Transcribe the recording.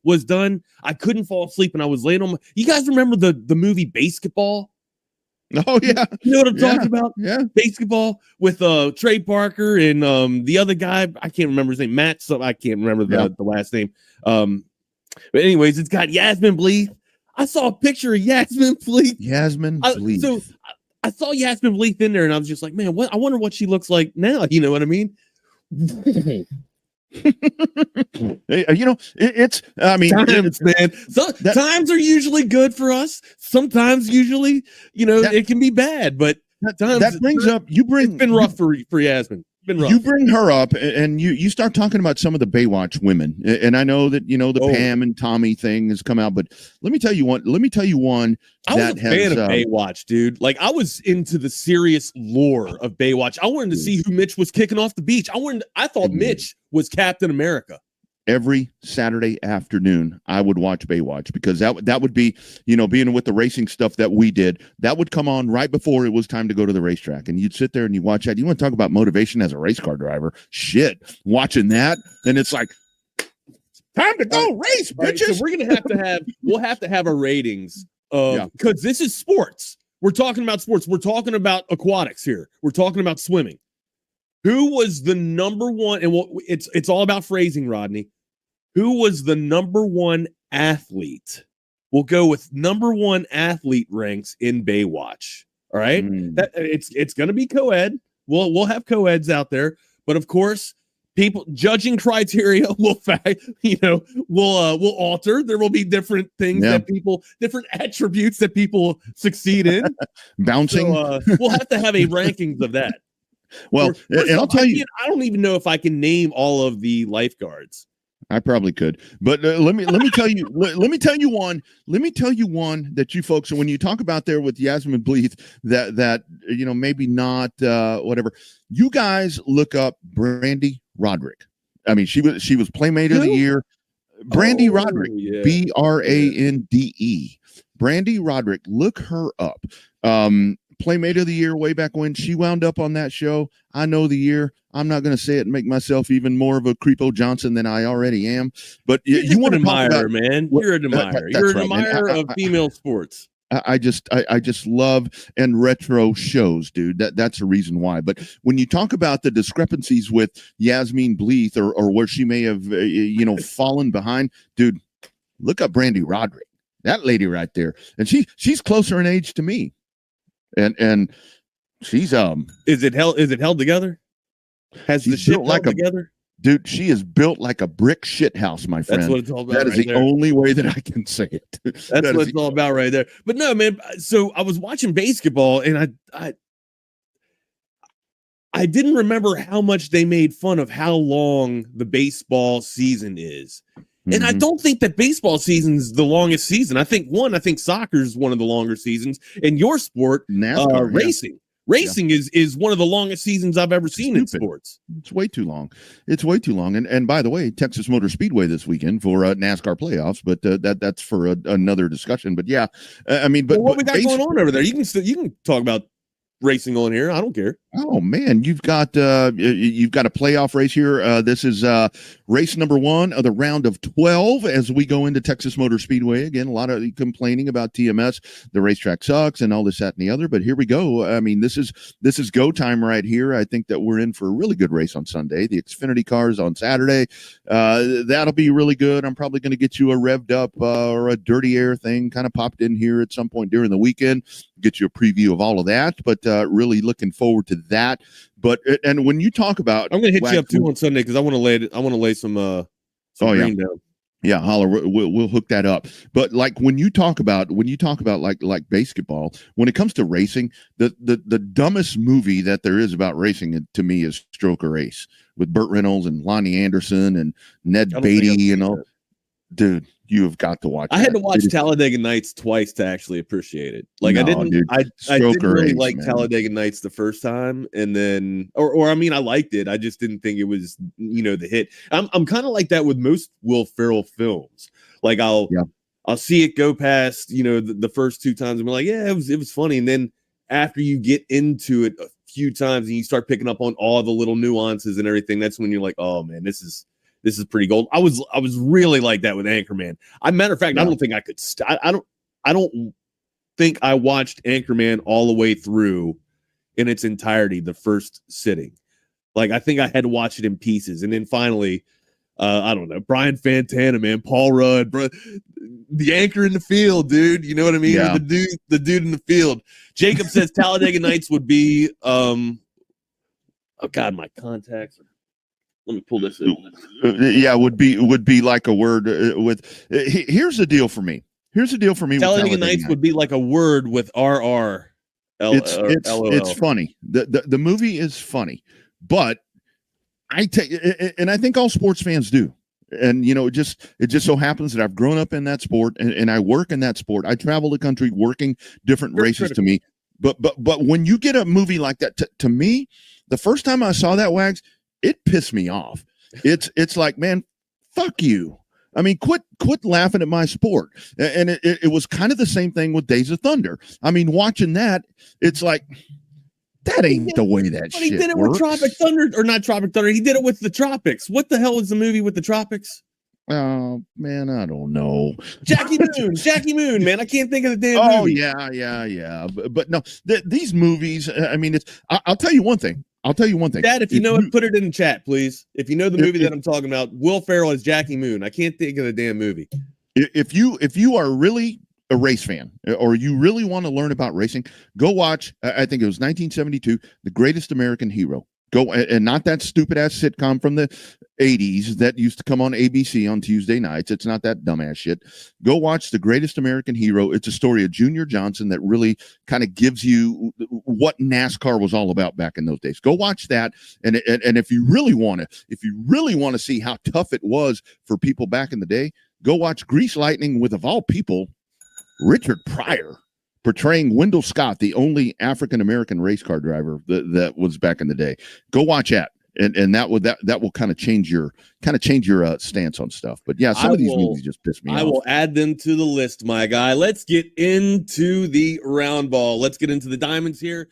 was done, I couldn't fall asleep, and I was laying on my. You guys remember the movie Basketball? Oh yeah, you know what I'm talking about? Yeah, Basketball with Trey Parker and the other guy. I can't remember his name. Matt. So I can't remember the last name. But anyways, it's got Yasmin Bleeth. I saw a picture of Yasmin Bleeth. Bleeth. I saw Yasmin Bleeth in there, and I was just like, man, what? I wonder what she looks like now. You know what I mean? It's. I mean, times, man. Times are usually good for us. Sometimes, usually, it can be bad. But times that brings up. It's been rough for Yasmin. You bring her up, and you start talking about some of the Baywatch women, and I know that the Pam and Tommy thing has come out, but let me tell you one. I was a fan of Baywatch, dude. Like, I was into the serious lore of Baywatch. I wanted to see who Mitch was kicking off the beach. I thought Mitch was Captain America. Every Saturday afternoon, I would watch Baywatch because that would be, being with the racing stuff that we did, that would come on right before it was time to go to the racetrack. And you'd sit there and you watch that. You want to talk about motivation as a race car driver? Shit, watching that. And it's like, time to go race, bitches. Right, so we'll have to have our ratings because this is sports. We're talking about sports. We're talking about aquatics here. We're talking about swimming. Who was the number one? And it's all about phrasing, Rodney. Who was the number one athlete? We'll go with number one athlete ranks in Baywatch. All right, it's going to be co-ed. We'll have co-eds out there, but of course, people judging criteria will alter. There will be different things different attributes that people succeed in. Bouncing. So, we'll have to have a rankings of that. Well, and I'll tell you, I don't even know if I can name all of the lifeguards. I probably could, but let me tell you, let me tell you one that you folks. And when you talk about there with Yasmin Bleeth, that maybe not whatever. You guys look up Brandy Roderick. I mean, she was Playmate of the Year. Brandy Roderick, Brande. Brandy Roderick. Look her up. Playmate of the Year way back when. She wound up on that show. I know the year. I'm not going to say it and make myself even more of a Creepo Johnson than I already am. But you want to admire, man. You're an admirer. You're an admirer of female sports. I just love and retro shows, dude. That's a reason why. But when you talk about the discrepancies with Yasmin Bleeth or where she may have fallen behind, dude, look up Brandy Roderick. That lady right there, and she's closer in age to me. And she's is it held together? Has the shit held together? Dude, she is built like a brick shit house, my friend. That's what it's all about. That is the only way that I can say it. That's what it's all about right there. But no, man. So I was watching basketball, and I didn't remember how much they made fun of how long the baseball season is. And I don't think that baseball season is the longest season. I think soccer is one of the longer seasons. In your sport, NASCAR, racing is one of the longest seasons I've ever seen in sports. It's way too long. And by the way, Texas Motor Speedway this weekend for NASCAR playoffs, but that's for another discussion. But yeah, I mean, but what we got going on over there? You can talk about racing on here. I don't care. Oh man, you've got a playoff race here. This is race number 1 of the round of 12 as we go into Texas Motor Speedway. Again, a lot of complaining about TMS. The racetrack sucks and all this, that, and the other. But here we go. I mean, this is go time right here. I think that we're in for a really good race on Sunday. The Xfinity cars on Saturday. That'll be really good. I'm probably going to get you a revved up or a dirty air thing kind of popped in here at some point during the weekend. Get you a preview of all of that. But really looking forward to that. But and when you talk about, I'm going to hit you up too on Sunday because I want to lay some green down. Yeah, holler. We'll hook that up. But like when you talk about like basketball, when it comes to racing, the dumbest movie that there is about racing to me is Stroke or Ace with Burt Reynolds and Lonnie Anderson and Ned Beatty and all. Dude, you have got to watch. I had to watch Talladega Nights twice to actually appreciate it. Like I didn't really like Talladega Nights the first time, and then or I mean I liked it. I just didn't think it was the hit. I'm kind of like that with most Will Ferrell films. Like I'll see it go past the first 2 times and be like, yeah, it was funny, and then after you get into it a few times and you start picking up on all the little nuances and everything, that's when you're like, oh man, this is this is pretty gold. I was really like that with Anchorman. Matter of fact, Yeah. I don't think I could. I don't think I watched Anchorman all the way through in its entirety the first sitting. Like, I think I had to watch it in pieces, and then finally, I don't know, Brian Fantana, man, Paul Rudd, bro, the anchor in the field, dude. You know what I mean? Yeah. The dude in the field. Jacob says Talladega Nights would be. Oh God, my contacts. Let me pull this in. Yeah, would be like a word with. Here's the deal for me. Talladega Nights would be like a word with RR. It's funny. The movie is funny, but I think all sports fans do. And it just so happens that I've grown up in that sport and I work in that sport. I travel the country working different races to me. But when you get a movie like that, to me, the first time I saw that, Wags, it pissed me off. It's like, man, fuck you. I mean, quit laughing at my sport. And it was kind of the same thing with Days of Thunder. I mean, watching that, it's like, that ain't the way that shit works. He did it with Tropic Thunder, or not Tropic Thunder. He did it with the Tropics. What the hell is the movie with the Tropics? Oh, man, I don't know. Jackie Moon, man. I can't think of the damn movie. Yeah. But no, these movies, I mean, I'll tell you one thing. Dad, if you know it, put it in the chat, please. If you know the movie that I'm talking about, Will Ferrell as Jackie Moon. I can't think of the damn movie. If you are really a race fan or you really want to learn about racing, go watch, I think it was 1972, The Greatest American Hero. Go, and not that stupid ass sitcom from the 80s that used to come on ABC on Tuesday nights. It's not that dumbass shit. Go watch The Greatest American Hero. It's a story of Junior Johnson that really kind of gives you what NASCAR was all about back in those days. Go watch that. And if you really want to see how tough it was for people back in the day, go watch Grease Lightning with, of all people, Richard Pryor portraying Wendell Scott, the only African-American race car driver that was back in the day. Go watch that. And that will kind of change your stance on stuff. But yeah, some of these movies just piss me off. I will add them to the list, my guy. Let's get into the round ball. Let's get into the diamonds here.